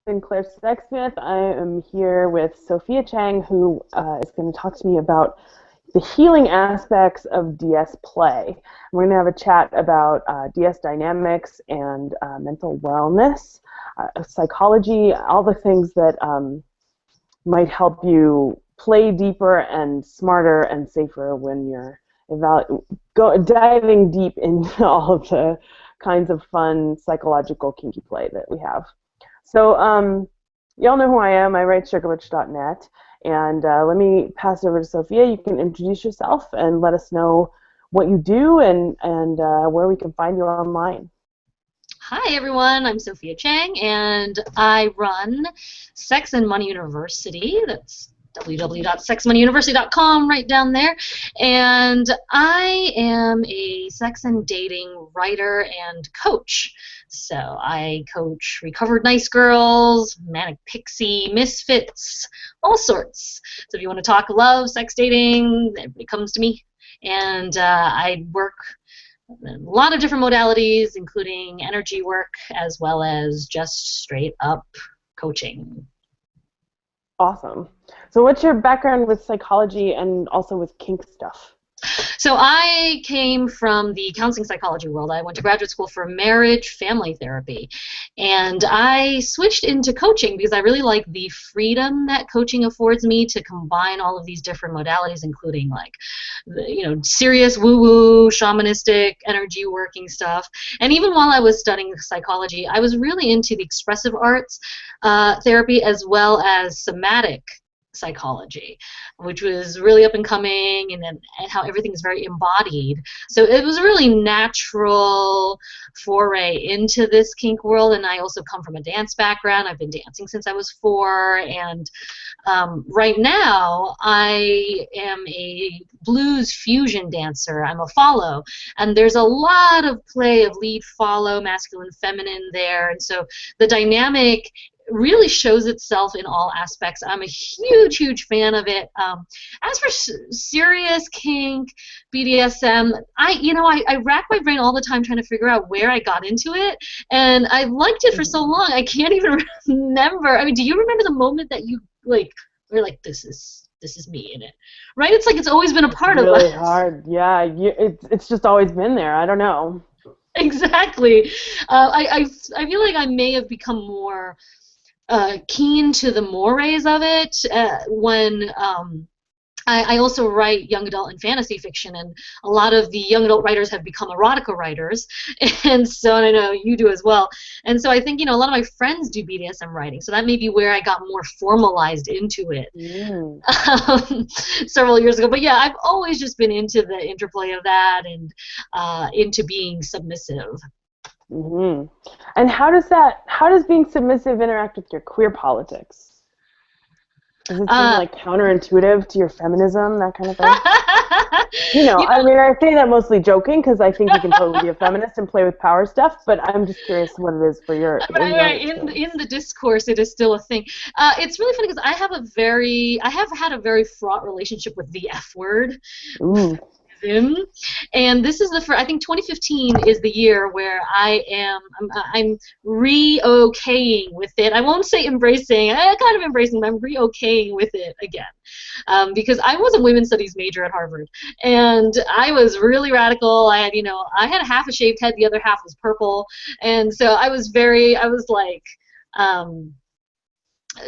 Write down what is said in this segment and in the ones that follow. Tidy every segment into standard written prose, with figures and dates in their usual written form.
Sinclair Sexsmith. I am here with Sophia Chang, who is going to talk to me about the healing aspects of DS play. We're going to have a chat about DS dynamics and mental wellness, psychology, all the things that might help you play deeper and smarter and safer when you're diving deep into all of the kinds of fun psychological kinky play that we have. So y'all know who I am. I write Sugarbutch.net. And let me pass it over to Sophia. You can introduce yourself and let us know what you do and where we can find you online. Hi everyone, I'm Sophia Chang and I run Sex and Money University. That's www.sexmoneyuniversity.com right down there. And I am a sex and dating writer and coach. So I coach recovered nice girls, manic pixie, misfits, all sorts. So if you want to talk love, sex, dating, everybody comes to me. And I work a lot of different modalities, including energy work as well as just straight up coaching. Awesome. So what's your background with psychology and also with kink stuff? So I came from the counseling psychology world. I went to graduate school for marriage family therapy, and I switched into coaching because I really like the freedom that coaching affords me to combine all of these different modalities, including like, serious woo-woo, shamanistic, energy working stuff. And even while I was studying psychology, I was really into the expressive arts therapy as well as somatic psychology, which was really up and coming, and how everything is very embodied. So it was a really natural foray into this kink world, and I also come from a dance background. I've been dancing since I was 4, and right now I am a blues fusion dancer. I'm a follow, and there's a lot of play of lead follow, masculine, feminine there, and so the dynamic really shows itself in all aspects. I'm a huge fan of it. As for serious kink, BDSM, I rack my brain all the time trying to figure out where I got into it, and I liked it for so long I can't even remember. I mean, do you remember the moment that you were like, this is me in it, right? It's like it's always been a part of us. Really hard, yeah. It's just always been there. I don't know. Exactly. I feel like I may have become more keen to the mores of it when I also write young adult and fantasy fiction, and a lot of the young adult writers have become erotica writers, and so, and I know you do as well, and so I think, a lot of my friends do BDSM writing, so that may be where I got more formalized into it several years ago. But yeah, I've always just been into the interplay of that and into being submissive. Mm-hmm. And how does being submissive interact with your queer politics? Does it seem like counterintuitive to your feminism, that kind of thing? I mean, I say that mostly joking because I think you can totally be a feminist and play with power stuff, but I'm just curious what it is for your in the discourse, it is still a thing. It's really funny because I have had a very fraught relationship with the F word. Ooh. And this is I think 2015 is the year where I'm re-okaying with it. I won't say embracing, kind of embracing, but I'm re-okaying with it again. Because I was a women's studies major at Harvard, and I was really radical. I had half a shaved head, the other half was purple, and so I was like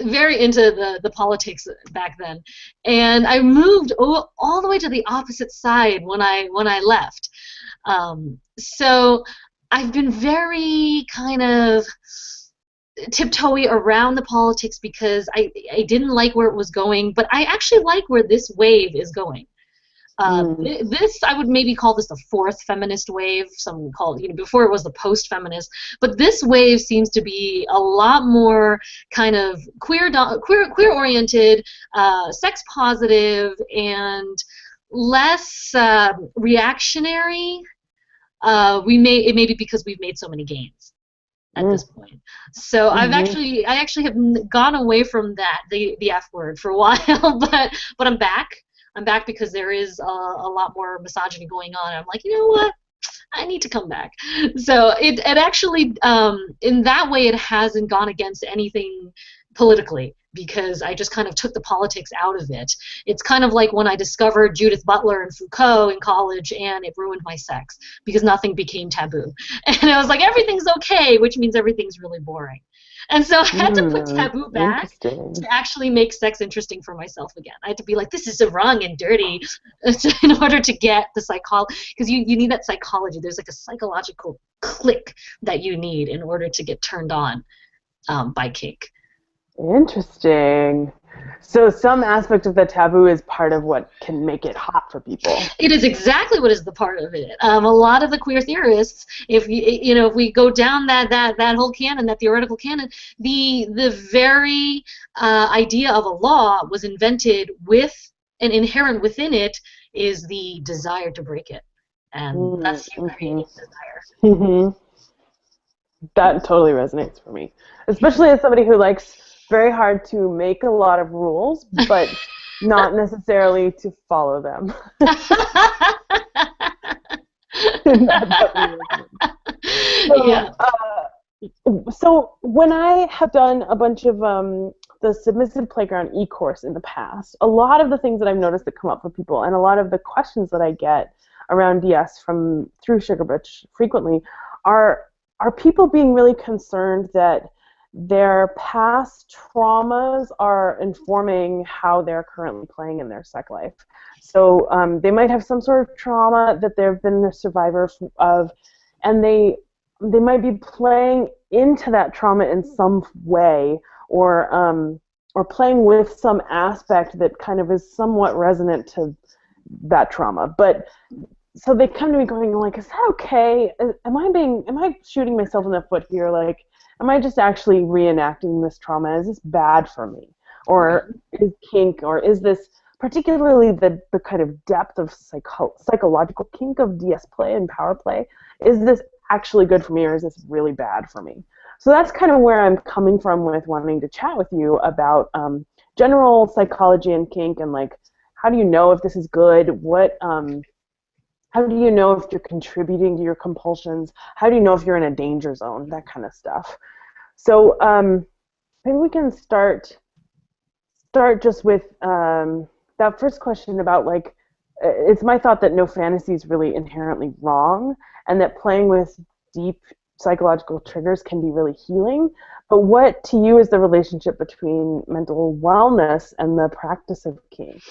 very into the politics back then, and I moved all the way to the opposite side when I left. So I've been very kind of tiptoey around the politics because I didn't like where it was going, but I actually like where this wave is going. This, I would maybe call this the 4th feminist wave. Some call it, before it was the post-feminist. But this wave seems to be a lot more kind of queer-oriented, sex-positive, and less reactionary. It may be because we've made so many gains at this point. So I actually have gone away from the F word for a while, but I'm back. I'm back because there is a lot more misogyny going on. I'm like, you know what? I need to come back. So it actually, in that way, it hasn't gone against anything politically, because I just kind of took the politics out of it. It's kind of like when I discovered Judith Butler and Foucault in college, and it ruined my sex because nothing became taboo. And I was like, everything's okay, which means everything's really boring. And so I had to put taboo back to actually make sex interesting for myself again. I had to be like, this is wrong and dirty in order to get the psychology, because you need that psychology. There's like a psychological click that you need in order to get turned on by kink. Interesting. So some aspect of the taboo is part of what can make it hot for people. It is exactly what is the part of it. A lot of the queer theorists, if we go down that whole canon, that theoretical canon, the very idea of a law was invented with, and inherent within it is the desire to break it, and that's human desire. That totally resonates for me, especially as somebody who likes very hard to make a lot of rules, but not necessarily to follow them. So when I have done a bunch of the Submissive Playground e-course in the past, a lot of the things that I've noticed that come up for people, and a lot of the questions that I get around DS through Sugarbutch frequently are people being really concerned that their past traumas are informing how they're currently playing in their sex life. So they might have some sort of trauma that they've been a survivor of, and they might be playing into that trauma in some way, or playing with some aspect that kind of is somewhat resonant to that trauma. But so they come to me going like, is that okay? Am I shooting myself in the foot here? Like, am I just actually reenacting this trauma? Is this bad for me? Or is kink, or is this particularly the kind of depth of psychological kink of DS play and power play, is this actually good for me, or is this really bad for me? So that's kind of where I'm coming from with wanting to chat with you about general psychology and kink, and like, how do you know if this is good? How do you know if you're contributing to your compulsions? How do you know if you're in a danger zone? That kind of stuff. So maybe we can start just with that first question about, like, it's my thought that no fantasy is really inherently wrong, and that playing with deep psychological triggers can be really healing. But what to you is the relationship between mental wellness and the practice of kink?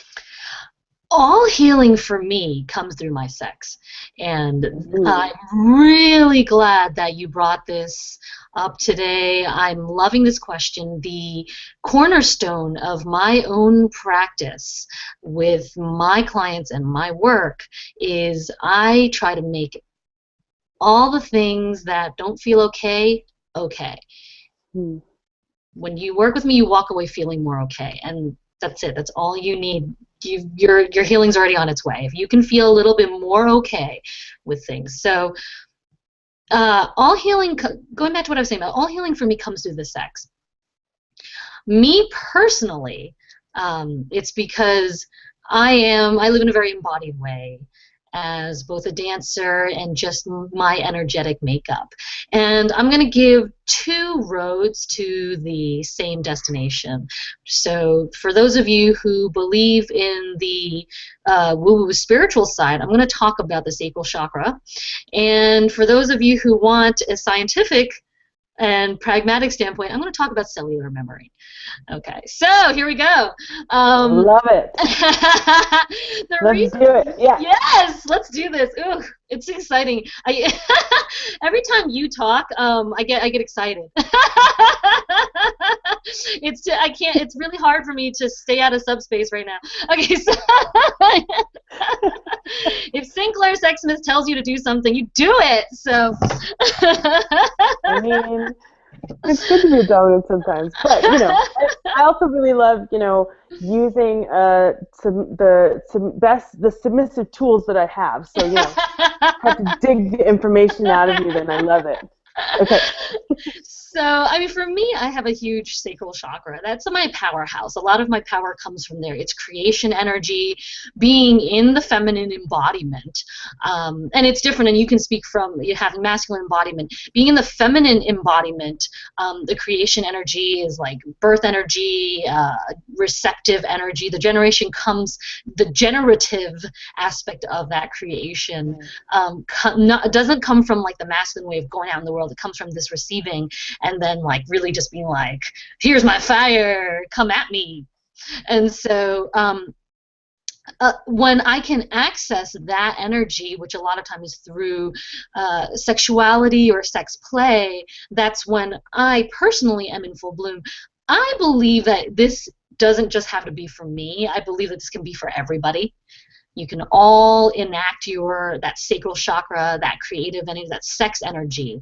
All healing for me comes through my sex, and I'm really glad that you brought this up today. I'm loving this question. The cornerstone of my own practice with my clients and my work is I try to make all the things that don't feel okay, okay. When you work with me, you walk away feeling more okay, and that's it. That's all you need. Your healing's already on its way. If you can feel a little bit more okay with things. So all healing, going back to what I was saying about, all healing for me comes through the sex. Me personally, it's because I live in a very embodied way as both a dancer and just my energetic makeup. And I'm going to give two roads to the same destination. So for those of you who believe in the woo-woo spiritual side, I'm going to talk about the sacral chakra. And for those of you who want a scientific and pragmatic standpoint, I'm going to talk about cellular memory. Okay, so here we go. Love it. Let's do it. Yeah. Yes, let's do this. Ooh, it's exciting. Every time you talk, I get excited. It's really hard for me to stay out of subspace right now. Okay, so if Sinclair Sexsmith tells you to do something, you do it. So I mean, it's good to be dominant sometimes, but I also really love using the submissive tools that I have. So I have to dig the information out of you, then I love it. Okay. So, I mean, for me, I have a huge sacral chakra. That's my powerhouse. A lot of my power comes from there. It's creation energy, being in the feminine embodiment. And it's different, and you can speak from you having masculine embodiment. Being in the feminine embodiment, the creation energy is like birth energy, receptive energy. The generative aspect of that creation doesn't come from like the masculine way of going out in the world. It comes from this receiving, and then like really just being like, here's my fire, come at me. And so when I can access that energy, which a lot of times is through sexuality or sex play, that's when I personally am in full bloom. I believe that this doesn't just have to be for me. I believe that this can be for everybody. You can all enact that sacral chakra, that creative energy, that sex energy,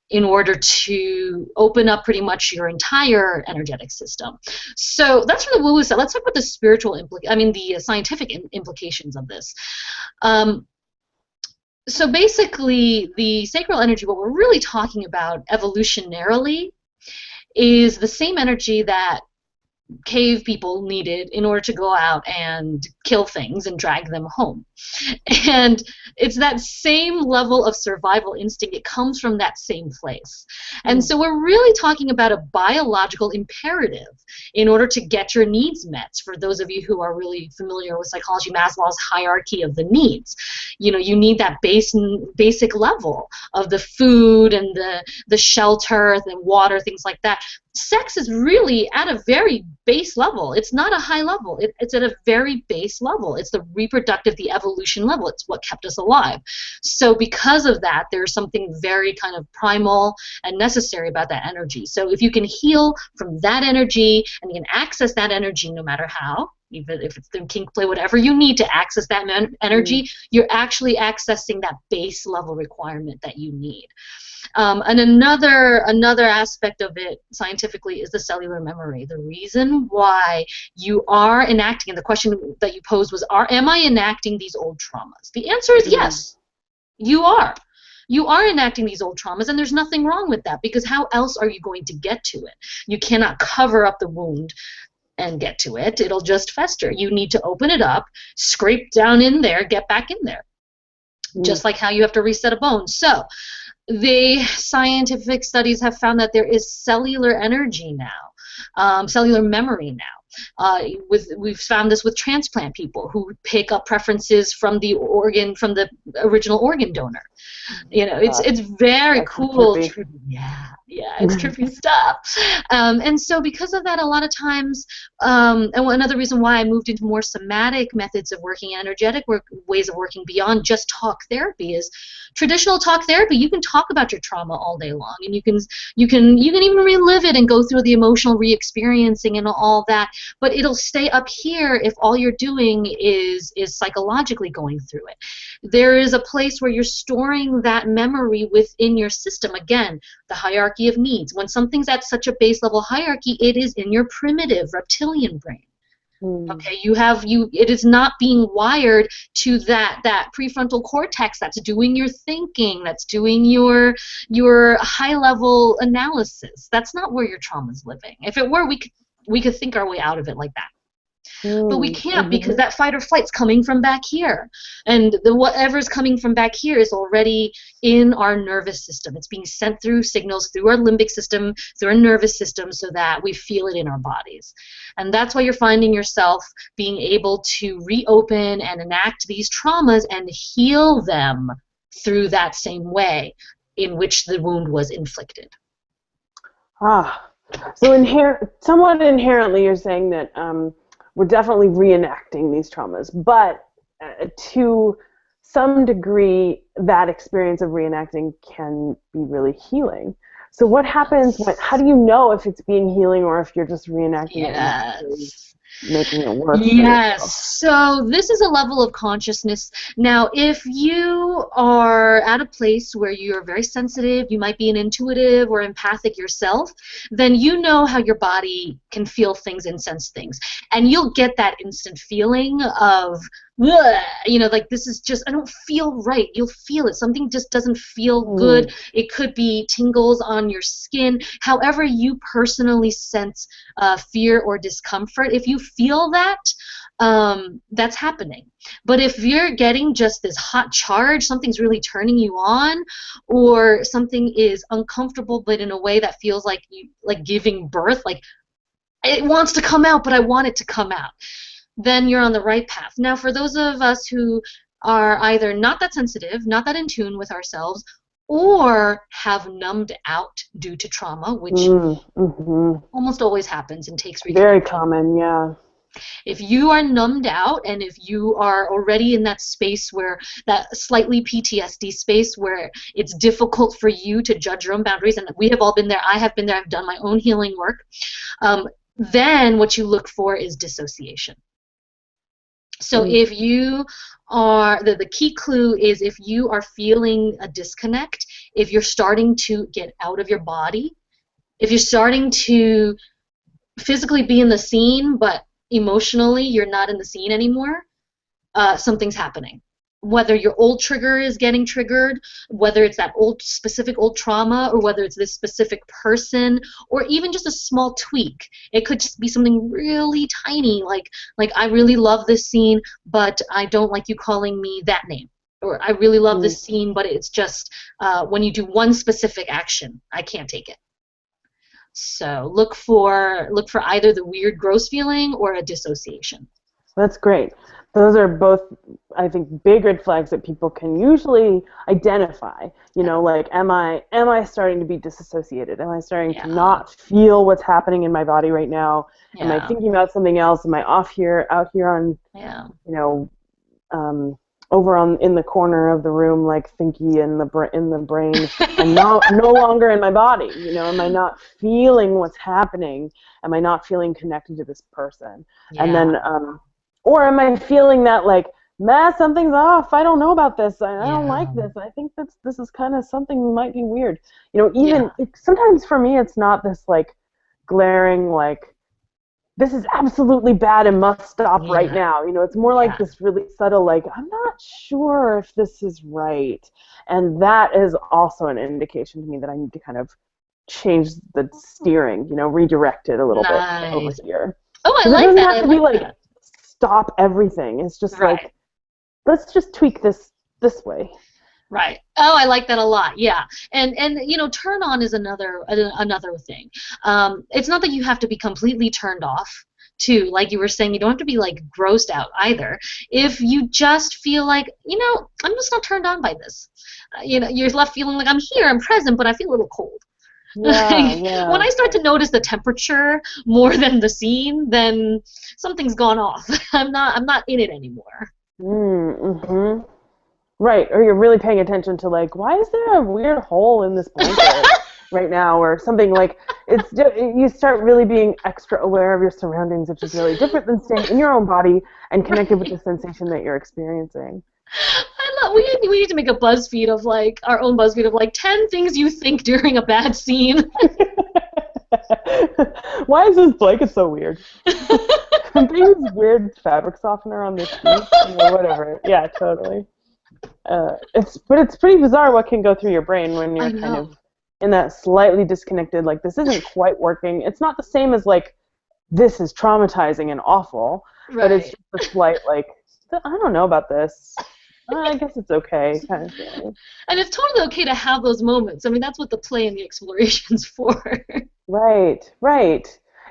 in order to open up pretty much your entire energetic system. So that's from the woo-woo side. Let's talk about the spiritual the scientific implications of this. So basically, the sacral energy, what we're really talking about evolutionarily, is the same energy that cave people needed in order to go out and kill things and drag them home. And it's that same level of survival instinct. It comes from that same place. And so we're really talking about a biological imperative in order to get your needs met. For those of you who are really familiar with psychology, Maslow's hierarchy of the needs. You know, you need that basic level of the food and the shelter, the water, things like that. Sex is really at a very base level. It's not a high level. It's at a very base level. It's the reproductive, the evolution level. It's what kept us alive. So because of that, there's something very kind of primal and necessary about that energy. So if you can heal from that energy and you can access that energy no matter how, even if it's through kink play, whatever you need to access that energy, you're actually accessing that base level requirement that you need. And another aspect of it scientifically is the cellular memory. The reason why you are enacting, and the question that you posed was, am I enacting these old traumas? The answer is yes, you are. You are enacting these old traumas, and there's nothing wrong with that, because how else are you going to get to it? You cannot cover up the wound and get to it. It'll just fester. You need to open it up, scrape down in there, get back in there. Just like how you have to reset a bone. So the scientific studies have found that there is cellular energy now, cellular memory now. We've found this with transplant people who pick up preferences from the original organ donor. You know, it's very cool. Yeah, it's trippy stuff. And so because of that, a lot of times, and another reason why I moved into more somatic methods of working, energetic ways of working beyond just talk therapy, is traditional talk therapy. You can talk about your trauma all day long, and you can even relive it and go through the emotional re-experiencing and all that. But it'll stay up here if all you're doing is psychologically going through it. There is a place where you're storing that memory within your system. Again, the hierarchy of needs. When something's at such a base level hierarchy, it is in your primitive reptilian brain. Okay, it is not being wired to that prefrontal cortex that's doing your thinking, that's doing your high level analysis. That's not where your trauma's living. If it were, we could think our way out of it like that. But we can't, because that fight or flight's coming from back here. And whatever's coming from back here is already in our nervous system. It's being sent through signals through our limbic system, through our nervous system, so that we feel it in our bodies. And that's why you're finding yourself being able to reopen and enact these traumas and heal them through that same way in which the wound was inflicted. So somewhat inherently you're saying that we're definitely reenacting these traumas, but to some degree, that experience of reenacting can be really healing. So what happens how do you know if it's being healing or if you're just reenacting it and making it work? Yes. So this is a level of consciousness. Now, if you are at a place where you're very sensitive, you might be an intuitive or empathic yourself, then you know how your body can feel things and sense things. And you'll get that instant feeling of "Ugh," like this is just, I don't feel right. You'll feel it. Something just doesn't feel good. It could be tingles on your skin. However you personally sense fear or discomfort, if you feel that, that's happening. But if you're getting just this hot charge, something's really turning you on, or something is uncomfortable but in a way that feels like you, like giving birth, like it wants to come out but I want it to come out, then you're on the right path. Now, for those of us who are either not that sensitive, not that in tune with ourselves, or have numbed out due to trauma, which almost always happens and takes reconnection. Very common, yeah. If you are numbed out, and if you are already in that space where, that slightly PTSD space where it's difficult for you to judge your own boundaries, and we have all been there, I have been there, I've done my own healing work, then what you look for is dissociation. So if you are, the key clue is if you are feeling a disconnect, if you're starting to get out of your body, if you're starting to physically be in the scene, but emotionally you're not in the scene anymore, something's happening. Whether your old trigger is getting triggered, whether it's that specific old trauma, or whether it's this specific person, or even just a small tweak. It could just be something really tiny, like I really love this scene, but I don't like you calling me that name. Or I really love this scene, but it's just when you do one specific action, I can't take it. So look for either the weird, gross feeling or a dissociation. That's great. Those are both, I think, big red flags that people can usually identify. Like, am I starting to be disassociated? Am I starting to not feel what's happening in my body right now? Am I thinking about something else? Am I out here on, over in the corner of the room, like thinky in the brain, and no longer in my body? Am I not feeling what's happening? Am I not feeling connected to this person? And then, or am I feeling that, like, something's off, I don't know about this, I don't like this, I think this is kind of something might be weird. Sometimes for me it's not this, like, glaring, like, this is absolutely bad and must stop right now. It's more like this really subtle, like, I'm not sure if this is right. And that is also an indication to me that I need to kind of change the steering, redirect it a little bit over here. Oh, I like that. It doesn't have to be like stop everything. It's just like, let's just tweak this way. Right. Oh, I like that a lot. Yeah. And turn on is another thing. It's not that you have to be completely turned off too. Like you were saying, you don't have to be like grossed out either. If you just feel like, I'm just not turned on by this. You're left feeling like I'm here, I'm present, but I feel a little cold. When I start to notice the temperature more than the scene, then something's gone off. I'm not in it anymore. Right, or you're really paying attention to, like, why is there a weird hole in this blanket right now, or something. Like, you start really being extra aware of your surroundings, which is really different than staying in your own body and connected with the sensation that you're experiencing. We need to make a BuzzFeed of, like, our own BuzzFeed of, like, 10 things you think during a bad scene. Why is this blanket so weird? They use weird fabric softener on this sheet, whatever. Yeah, totally. It's pretty bizarre what can go through your brain when you're kind of in that slightly disconnected, like, this isn't quite working. It's not the same as, like, this is traumatizing and awful, but it's just a slight, like, I don't know about this. I guess it's okay, kind of feeling. And it's totally okay to have those moments. I mean, that's what the play and the exploration's for. Right.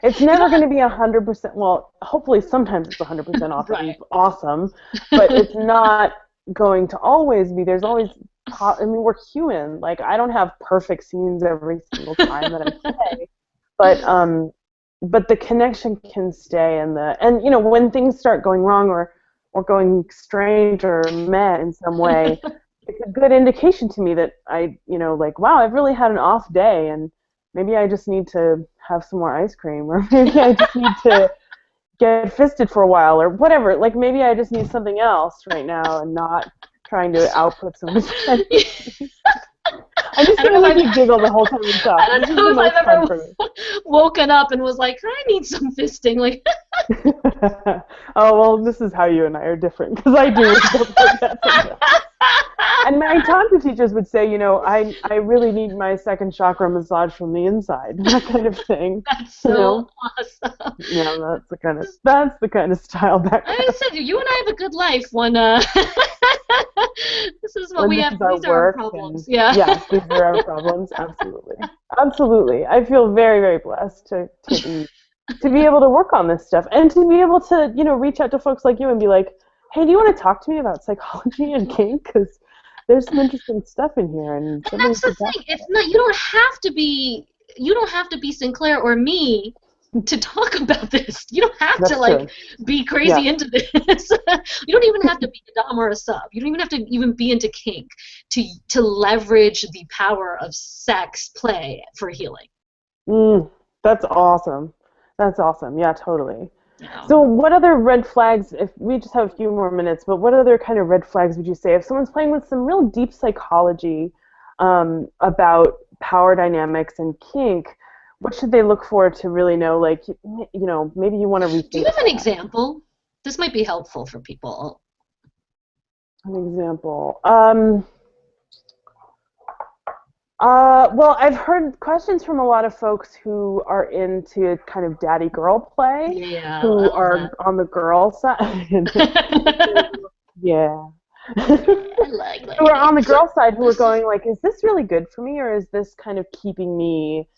It's never going to be 100%. Well, hopefully sometimes it's 100% off. Right. Awesome, but it's not going to always be. There's always. I mean, we're human. Like, I don't have perfect scenes every single time that I play, but the connection can stay, and when things start going wrong or going strange or meh in some way, it's a good indication to me that like, wow, I've really had an off day, and maybe I just need to have some more ice cream, or maybe I just need to get fisted for a while, or whatever. Like, maybe I just need something else right now and not trying to output so much energy. I just gonna make you giggle the whole time you talk. I don't know if I've ever woken up and was like, I need some fisting. Like, Oh, well, this is how you and I are different, because I do stuff like that sometimes. And my tantra teachers would say, I really need my second chakra massage from the inside, that kind of thing. That's You so know, awesome. yeah, that's the kind of style I background. said you and I have a good life when this is what When we this have. is our These are our work, and problems. Yeah. yes, these are our problems. Absolutely, absolutely. I feel very, very blessed to be able to work on this stuff and to be able to, reach out to folks like you and be like, hey, do you want to talk to me about psychology and kink? Because there's some interesting stuff in here, and And somebody that's the should talk thing. about It's it. not you don't have to be Sinclair or me to talk about this. You don't have to That's like true. be Yeah. crazy into this. You don't even have to be a dom or a sub. You don't even have to even be into kink to leverage the power of sex play for healing. Mm, that's awesome. That's awesome. Yeah, totally. You know. So, what other red flags, if we just have a few more minutes, but what other kind of red flags would you say if someone's playing with some real deep psychology about power dynamics and kink, what should they look for to really know, like, maybe you want to Do you rethink have an that? example? This might be helpful for people. An example. Well, I've heard questions from a lot of folks who are into kind of daddy girl play, Yeah, I who love are that. on the girl side. Yeah. I like Who are that. on the girl side who are going like, is this really good for me, or is this kind of keeping me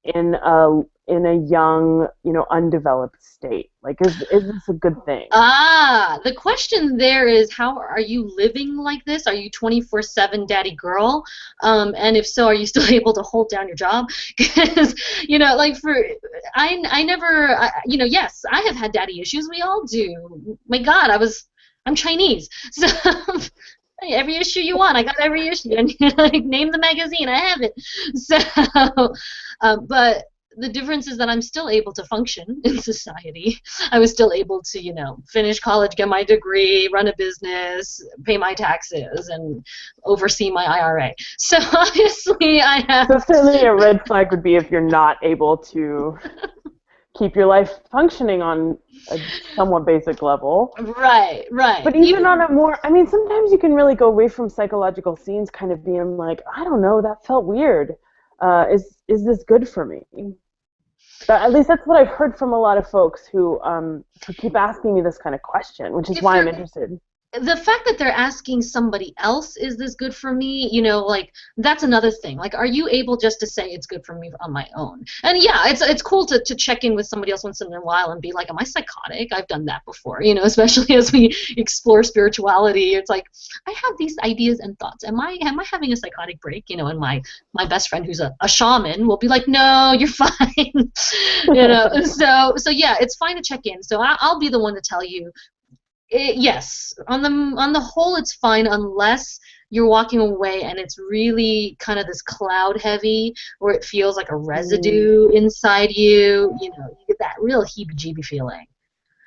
in a young, undeveloped state? Like, is this a good thing? The question there is, how are you living like this? Are you 24/7 daddy girl? And if so, are you still able to hold down your job? Because, like I never, yes, I have had daddy issues. We all do. My God, I'm Chinese. So every issue you want, I got every issue. And like, name the magazine, I have it. So, but the difference is that I'm still able to function in society. I was still able to, finish college, get my degree, run a business, pay my taxes, and oversee my IRA. So obviously, I So have. certainly a red flag would be if you're not able to keep your life functioning on a somewhat basic level. Right, right. But even on a more, I mean, sometimes you can really go away from psychological scenes kind of being like, I don't know, that felt weird. Is this good for me? But at least that's what I've heard from a lot of folks who keep asking me this kind of question, which is If why I'm they're interested. the fact that they're asking somebody else, is this good for me, like that's another thing. Like, are you able just to say it's good for me on my own? And yeah, it's cool to check in with somebody else once in a while and be like, am I psychotic? I've done that before, especially as we explore spirituality. It's like, I have these ideas and thoughts. Am I having a psychotic break? And my best friend who's a shaman will be like, no, you're fine. So yeah, it's fine to check in. So I'll be the one to tell you, yes, on the whole, it's fine unless you're walking away and it's really kind of this cloud heavy, where it feels like a Mm, residue inside you. You get that real heebie-jeebie feeling.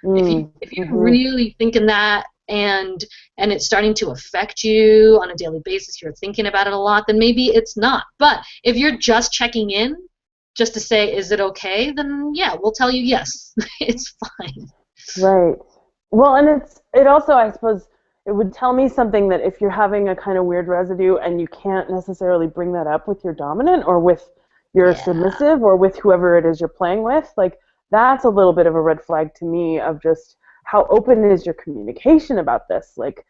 If you mm, if you're hmm. really thinking that, and it's starting to affect you on a daily basis, you're thinking about it a lot, then maybe it's not. But if you're just checking in, just to say, is it okay? Then yeah, we'll tell you yes, it's fine. Right. Well, and it also, I suppose, it would tell me something that if you're having a kind of weird residue and you can't necessarily bring that up with your dominant or with your Yeah. submissive or with whoever it is you're playing with, like that's a little bit of a red flag to me of just how open is your communication about this? Like,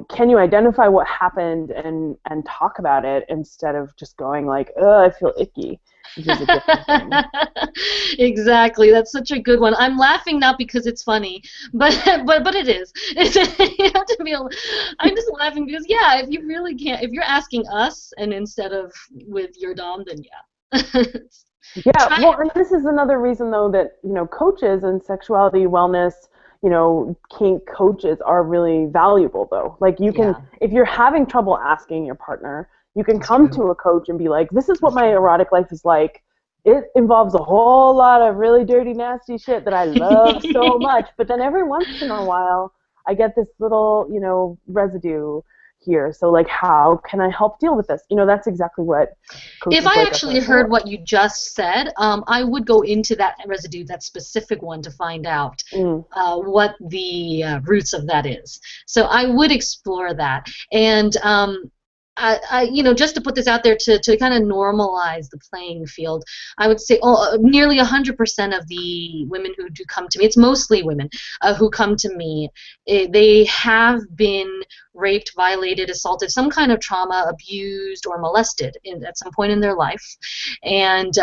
can you identify what happened and talk about it instead of just going like, I feel icky, which is a different thing. Exactly. That's such a good one. I'm laughing not because it's funny, but but it is. It's, you have to be. I'm just laughing because yeah, if you really can't, if you're asking us and instead of with your dom, then yeah. Yeah, Try well, it. and this is another reason though that, coaches and sexuality wellness, kink coaches are really valuable though. Like you can, Yeah, if you're having trouble asking your partner, you can that's come true. to a coach and be like, this is what That's my true. erotic life is like. It involves a whole lot of really dirty, nasty shit that I love so much, but then every once in a while I get this little, residue. here. So like, how can I help deal with this? You know, that's exactly what coaches If I like us actually are heard for. what you just said, I would go into that residue, that specific one, to find out Mm. what the roots of that is. So I would explore that. And you know, just to put this out there to kind of normalize the playing field, I would say nearly 100% of the women who do come to me, it's mostly women who come to me, they have been raped, violated, assaulted, some kind of trauma, abused, or molested at some point in their life. And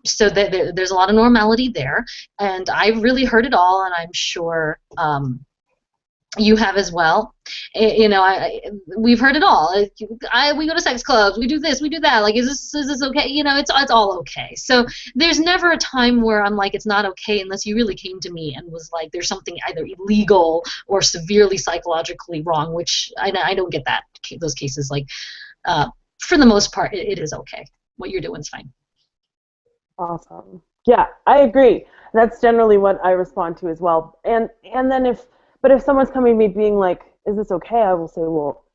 so there's a lot of normality there. And I've really heard it all, and I'm sure you have as well. You know, we've heard it all. We go to sex clubs, we do this, we do that. Like, is this okay? You know, it's all okay. So there's never a time where I'm like, it's not okay, unless you really came to me and was like, there's something either illegal or severely psychologically wrong, which I don't get that, those cases. Like, for the most part, it is okay. What you're doing is fine. Awesome. Yeah, I agree. That's generally what I respond to as well. And then if someone's coming to me being like, is this okay? I will say, well,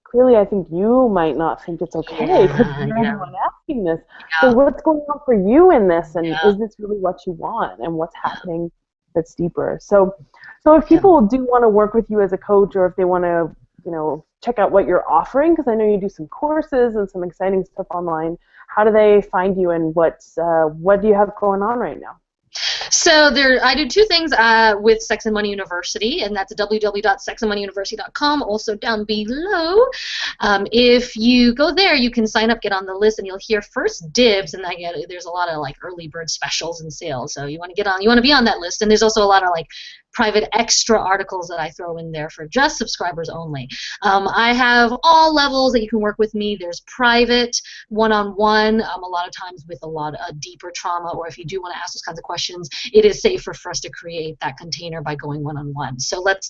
clearly I think you might not think it's okay because Yeah, you're yeah, the one asking this. So yeah, what's going on for you in this, and yeah, is this really what you want, and what's happening that's deeper? So if yeah. people do want to work with you as a coach, or if they want to, you know, check out what you're offering, because I know you do some courses and some exciting stuff online, how do they find you, and what do you have going on right now? So I do two things with Sex and Money University, and that's www.sexandmoneyuniversity.com. Also down below, if you go there, you can sign up, get on the list, and you'll hear first dibs. And there's a lot of like early bird specials and sales. So you want to be on that list. And there's also a lot of like private extra articles that I throw in there for just subscribers only. I have all levels that you can work with me. There's private, one-on-one, a lot of times with a lot of deeper trauma, or if you do want to ask those kinds of questions, it is safer for us to create that container by going one-on-one. So let's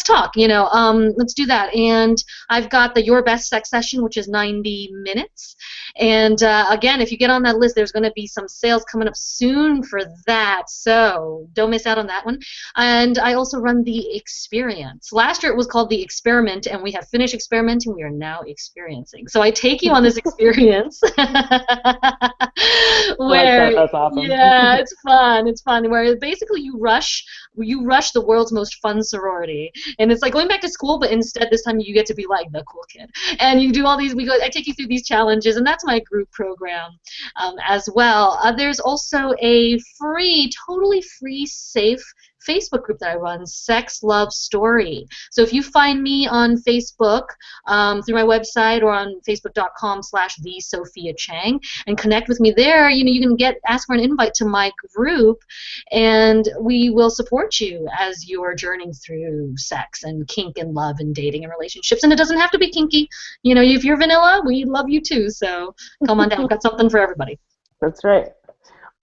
talk, you know, let's do that. And I've got the Your Best Sex session, which is 90 minutes. And again, if you get on that list, there's going to be some sales coming up soon for that. So don't miss out on that one. And I also run the experience. Last year it was called the experiment, and we have finished experimenting. We are now experiencing. So I take you on this experience where, I like that. That's awesome. yeah, it's fun. It's fun. Where basically you rush the world's most fun sorority, and it's like going back to school, but instead this time you get to be like the cool kid, and you do all these. I take you through these challenges, and that's my group program as well. There's also a totally free, safe Facebook group that I run, Sex Love Story. So if you find me on Facebook through my website or on facebook.com/the Sophia Chang and connect with me there, you know, you can ask for an invite to my group, and we will support you as you're journeying through sex and kink and love and dating and relationships. And it doesn't have to be kinky. You know, if you're vanilla, we love you too. So come on down. We've got something for everybody. That's right.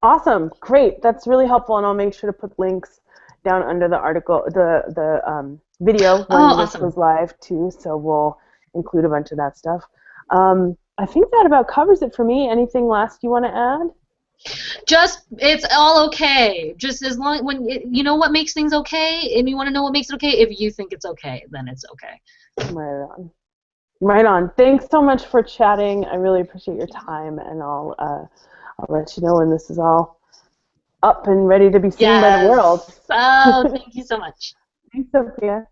Awesome. Great. That's really helpful, and I'll make sure to put links down under the article, the video when this goes live too. So we'll include a bunch of that stuff. I think that about covers it for me. Anything last you want to add? Just, it's all okay. Just as long, you know what makes things okay, and you want to know what makes it okay, if you think it's okay, then it's okay. Right on. Right on. Thanks so much for chatting. I really appreciate your time, and I'll let you know when this is all up and ready to be seen by the world. Oh, thank you so much. Thanks, Sophia.